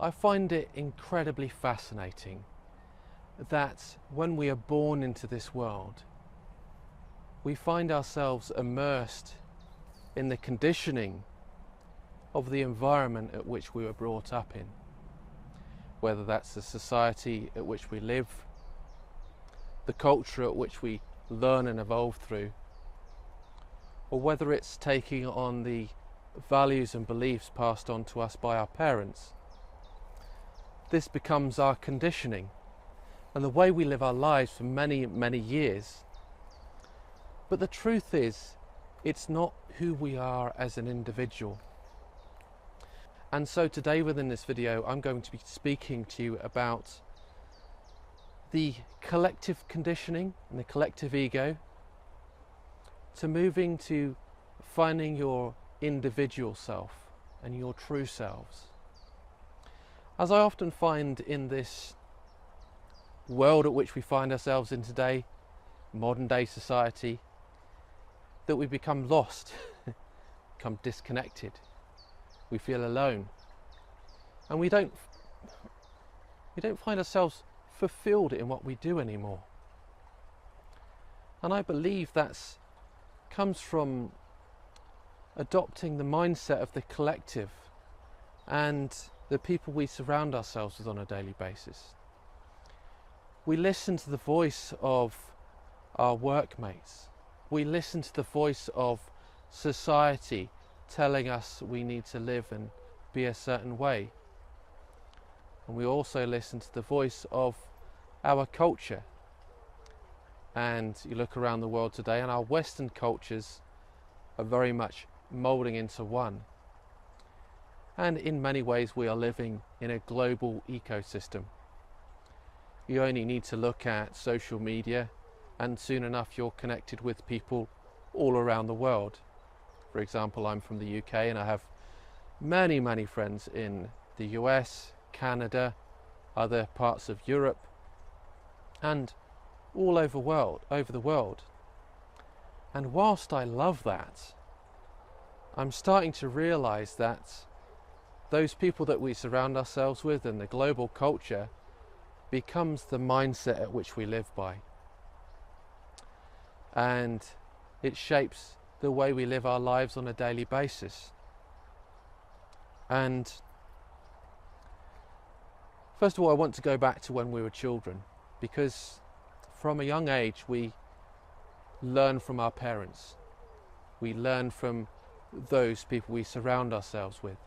I find it incredibly fascinating that when we are born into this world, we find ourselves immersed in the conditioning of the environment at which we were brought up in, whether that's the society at which we live, the culture at which we learn and evolve through, or whether it's taking on the values and beliefs passed on to us by our parents. This becomes our conditioning and the way we live our lives for many, many years. But the truth is, it's not who we are as an individual. And so today within this video, I'm going to be speaking to you about the collective conditioning and the collective ego, to moving to finding your individual self and your true selves. As I often find in this world at which we find ourselves in today, modern day society, that we become lost, become disconnected, we feel alone, and we don't find ourselves fulfilled in what we do anymore. And I believe that comes from adopting the mindset of the collective and the people we surround ourselves with on a daily basis. We listen to the voice of our workmates. We listen to the voice of society telling us we need to live and be a certain way. And we also listen to the voice of our culture. And you look around the world today and our Western cultures are very much moulding into one. And in many ways we are living in a global ecosystem. You only need to look at social media and soon enough you're connected with people all around the world. For example, I'm from the UK and I have many, many friends in the US, Canada, other parts of Europe, and all over the world. And whilst I love that, I'm starting to realize that those people that we surround ourselves with and the global culture becomes the mindset at which we live by. And it shapes the way we live our lives on a daily basis. And first of all, I want to go back to when we were children, because from a young age we learn from our parents. We learn from those people we surround ourselves with.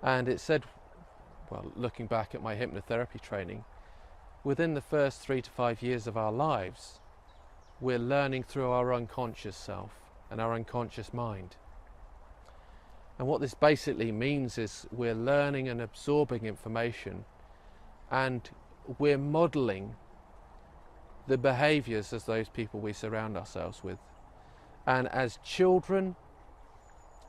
And it said, well, looking back at my hypnotherapy training, within the first 3 to 5 years of our lives, we're learning through our unconscious self and our unconscious mind. And what this basically means is we're learning and absorbing information, and we're modelling the behaviours as those people we surround ourselves with. And as children,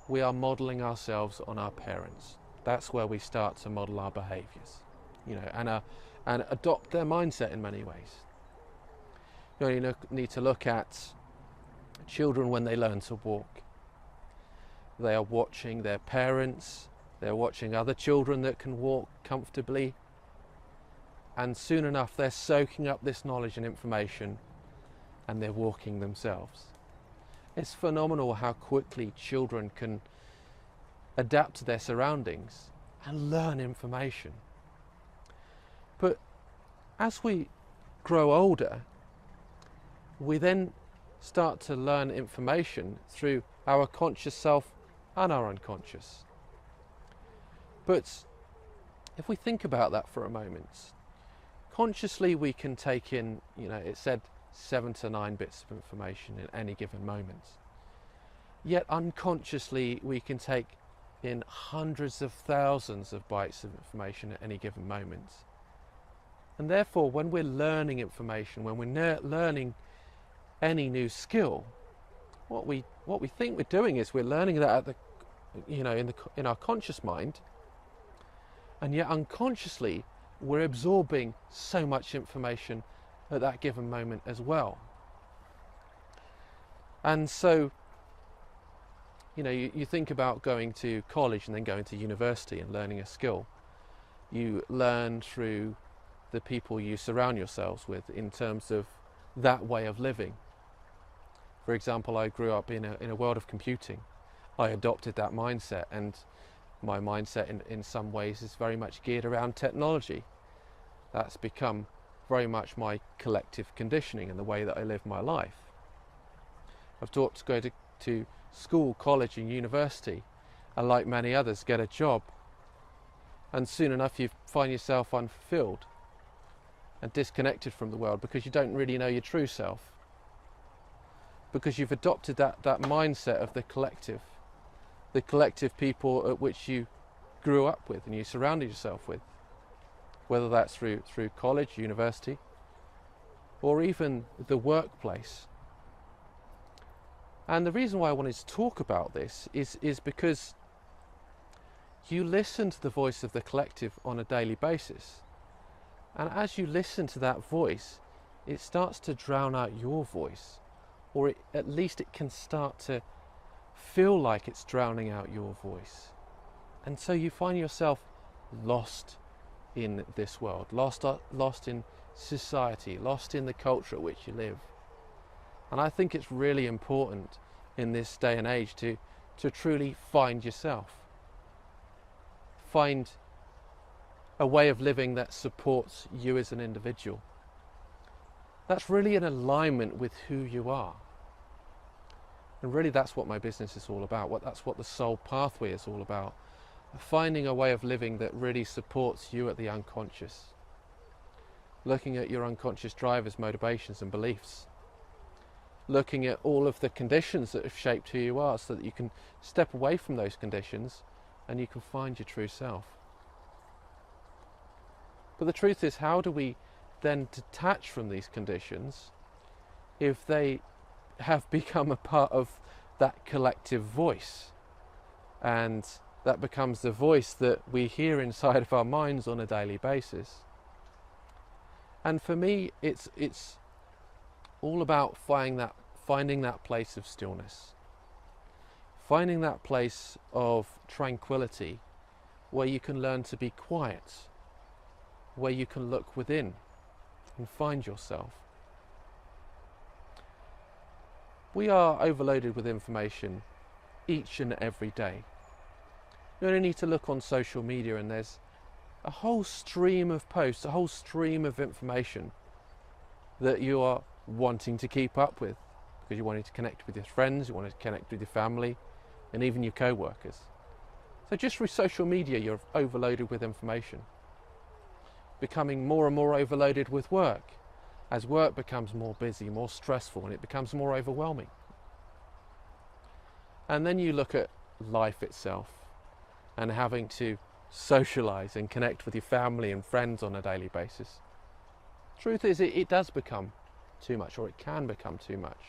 we are modelling ourselves on our parents. That's where we start to model our behaviours, and adopt their mindset in many ways. You only need to look at children when they learn to walk. They are watching their parents, they're watching other children that can walk comfortably, and soon enough they're soaking up this knowledge and information and they're walking themselves. It's phenomenal how quickly children can adapt to their surroundings and learn information. But as we grow older, we then start to learn information through our conscious self and our unconscious. But if we think about that for a moment, consciously we can take in, it said 7 to 9 bits of information in any given moment. Yet unconsciously we can take in hundreds of thousands of bytes of information at any given moment. And therefore, when we're learning information, when we're learning any new skill, what we think we're doing is we're learning that at in our conscious mind, and yet unconsciously we're absorbing so much information at that given moment as well. And so You think about going to college and then going to university and learning a skill. You learn through the people you surround yourselves with in terms of that way of living. For example, I grew up in a world of computing. I adopted that mindset, and my mindset in some ways is very much geared around technology. That's become very much my collective conditioning and the way that I live my life. I've taught to go to school, college and university, and like many others, get a job. And soon enough you find yourself unfulfilled and disconnected from the world because you don't really know your true self. Because you've adopted that mindset of the collective people at which you grew up with and you surrounded yourself with, whether that's through college, university, or even the workplace. And the reason why I wanted to talk about this is because you listen to the voice of the collective on a daily basis. And as you listen to that voice, it starts to drown out your voice, or at least it can start to feel like it's drowning out your voice. And so you find yourself lost in this world, lost in society, lost in the culture at which you live. And I think it's really important in this day and age to truly find yourself. Find a way of living that supports you as an individual. That's really in alignment with who you are. And really that's what my business is all about. That's what the soul pathway is all about. Finding a way of living that really supports you at the unconscious. Looking at your unconscious drivers, motivations and beliefs. Looking at all of the conditions that have shaped who you are so that you can step away from those conditions and you can find your true self. But the truth is, how do we then detach from these conditions if they have become a part of that collective voice? And that becomes the voice that we hear inside of our minds on a daily basis. And for me, it's all about finding that place of stillness, finding that place of tranquility where you can learn to be quiet, where you can look within and find yourself. We are overloaded with information each and every day. You only need to look on social media and there's a whole stream of posts, a whole stream of information that you are wanting to keep up with because you wanted to connect with your friends, you wanted to connect with your family and even your co-workers. So just through social media you're overloaded with information, becoming more and more overloaded with work as work becomes more busy, more stressful, and it becomes more overwhelming. And then you look at life itself and having to socialize and connect with your family and friends on a daily basis. Truth is, it does become too much, or it can become too much.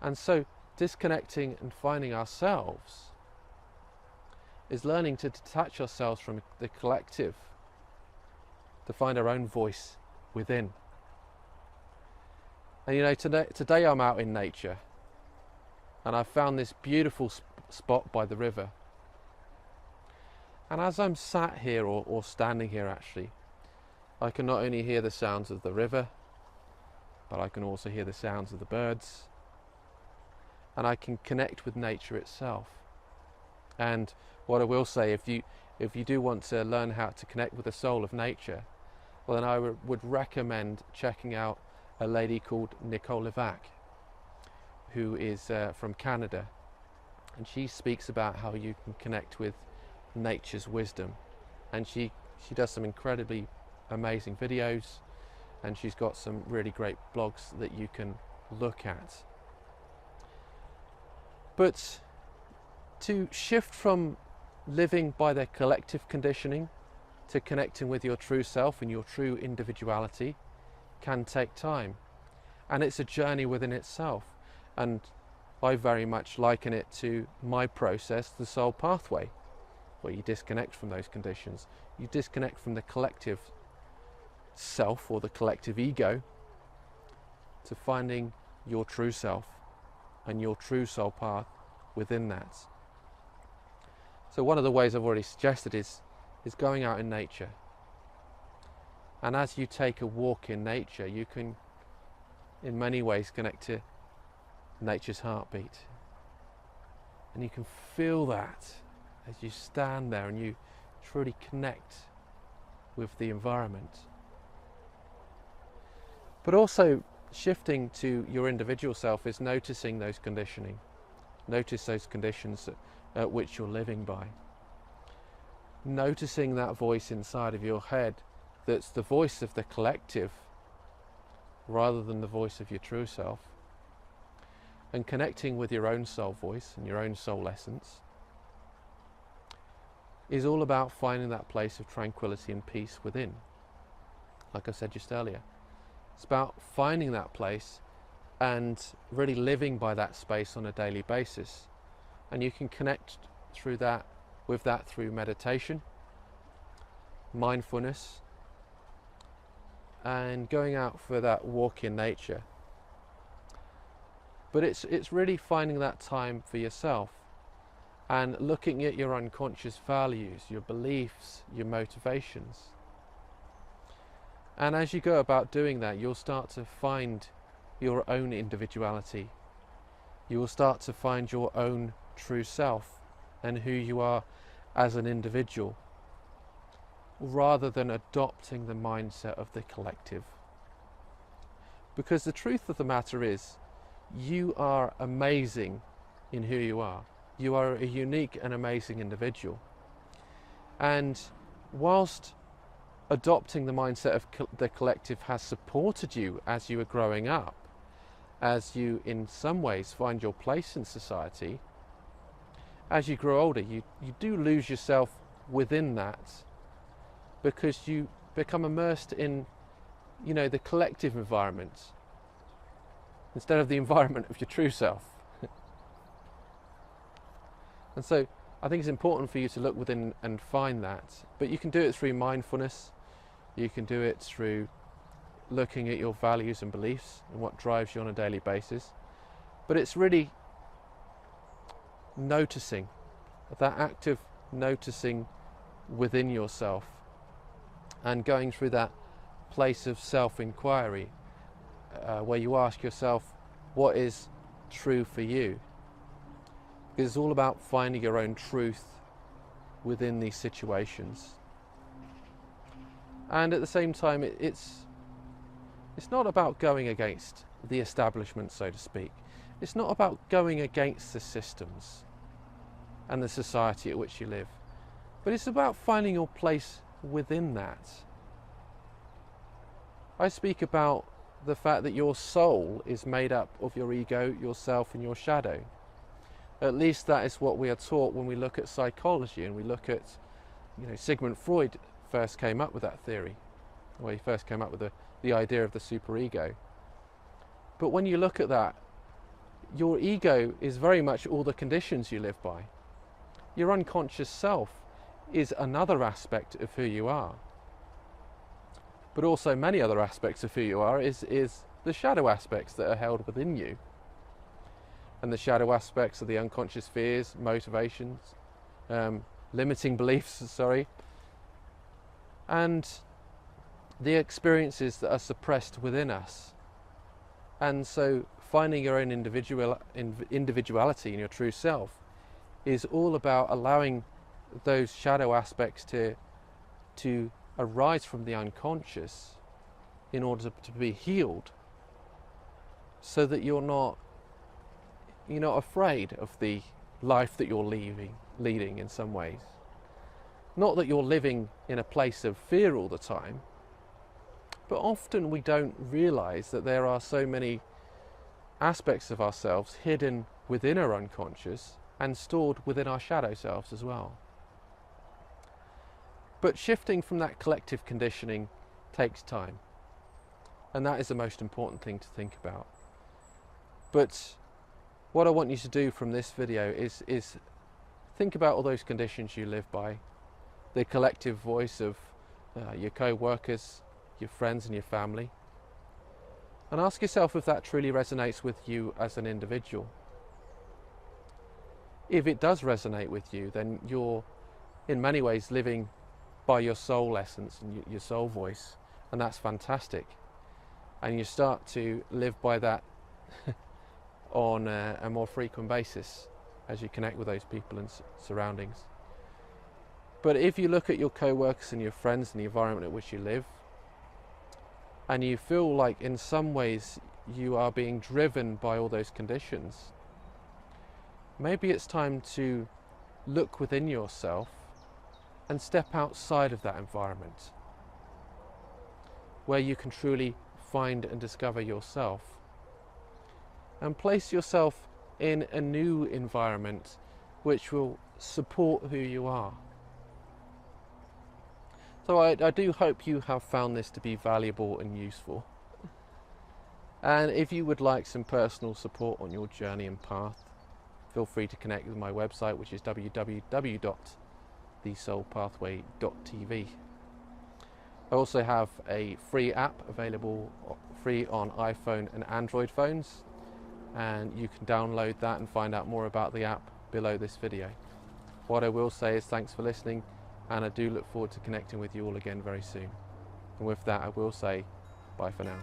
And so disconnecting and finding ourselves is learning to detach ourselves from the collective to find our own voice within. And today I'm out in nature and I found this beautiful spot by the river. And as I'm sat here or standing here actually, I can not only hear the sounds of the river, but I can also hear the sounds of the birds, and I can connect with nature itself. And what I will say, if you do want to learn how to connect with the soul of nature, well then I would recommend checking out a lady called Nicole Levac, who is from Canada, and she speaks about how you can connect with nature's wisdom, and she does some incredibly amazing videos, and she's got some really great blogs that you can look at. But to shift from living by their collective conditioning to connecting with your true self and your true individuality can take time, and it's a journey within itself. And I very much liken it to my process, the soul pathway, where you disconnect from those conditions, you disconnect from the collective self or the collective ego to finding your true self and your true soul path within that. So one of the ways I've already suggested is going out in nature. And as you take a walk in nature, you can in many ways connect to nature's heartbeat. And you can feel that as you stand there and you truly connect with the environment. But also shifting to your individual self is noticing those conditioning. Notice those conditions at which you're living by. Noticing that voice inside of your head that's the voice of the collective rather than the voice of your true self. And connecting with your own soul voice and your own soul essence is all about finding that place of tranquility and peace within. Like I said just earlier, it's about finding that place and really living by that space on a daily basis. And you can connect through that, with that through meditation, mindfulness, and going out for that walk in nature. But it's really finding that time for yourself and looking at your unconscious values, your beliefs, your motivations. And as you go about doing that, you'll start to find your own individuality. You will start to find your own true self and who you are as an individual, rather than adopting the mindset of the collective. Because the truth of the matter is, you are amazing in who you are. You are a unique and amazing individual. And whilst adopting the mindset of the collective has supported you as you are growing up, as you in some ways find your place in society, as you grow older, you do lose yourself within that, because you become immersed in, the collective environment instead of the environment of your true self. And so I think it's important for you to look within and find that. But you can do it through mindfulness. You can do it through looking at your values and beliefs and what drives you on a daily basis. But it's really noticing, that active noticing within yourself and going through that place of self-inquiry where you ask yourself, what is true for you? Because it's all about finding your own truth within these situations. And at the same time, it's not about going against the establishment, so to speak. It's not about going against the systems and the society at which you live. But it's about finding your place within that. I speak about the fact that your soul is made up of your ego, yourself, and your shadow. At least that is what we are taught when we look at psychology and we look at, Sigmund Freud first came up with that theory. Well, he first came up with the idea of the superego. But when you look at that, your ego is very much all the conditions you live by. Your unconscious self is another aspect of who you are. But also many other aspects of who you are is the shadow aspects that are held within you. And the shadow aspects are the unconscious fears, motivations, limiting beliefs, and the experiences that are suppressed within us. And so finding your own individuality in your true self is all about allowing those shadow aspects to arise from the unconscious in order to be healed, so that you're not afraid of the life that you're leading in some ways. Not that you're living in a place of fear all the time, but often we don't realize that there are so many aspects of ourselves hidden within our unconscious and stored within our shadow selves as well. But shifting from that collective conditioning takes time, and that is the most important thing to think about. But what I want you to do from this video is think about all those conditions you live by, the collective voice of your co-workers, your friends and your family, and ask yourself if that truly resonates with you as an individual. if it does resonate with you, then you're in many ways living by your soul essence and your soul voice, and that's fantastic. And you start to live by that on a more frequent basis as you connect with those people and surroundings. But if you look at your co-workers and your friends and the environment at which you live, and you feel like in some ways you are being driven by all those conditions, maybe it's time to look within yourself and step outside of that environment, where you can truly find and discover yourself, and place yourself in a new environment which will support who you are. So I do hope you have found this to be valuable and useful. And if you would like some personal support on your journey and path, feel free to connect with my website, which is www.thesoulpathway.tv. I also have a free app available free on iPhone and Android phones, and you can download that and find out more about the app below this video. What I will say is thanks for listening, and I do look forward to connecting with you all again very soon. And with that, I will say bye for now.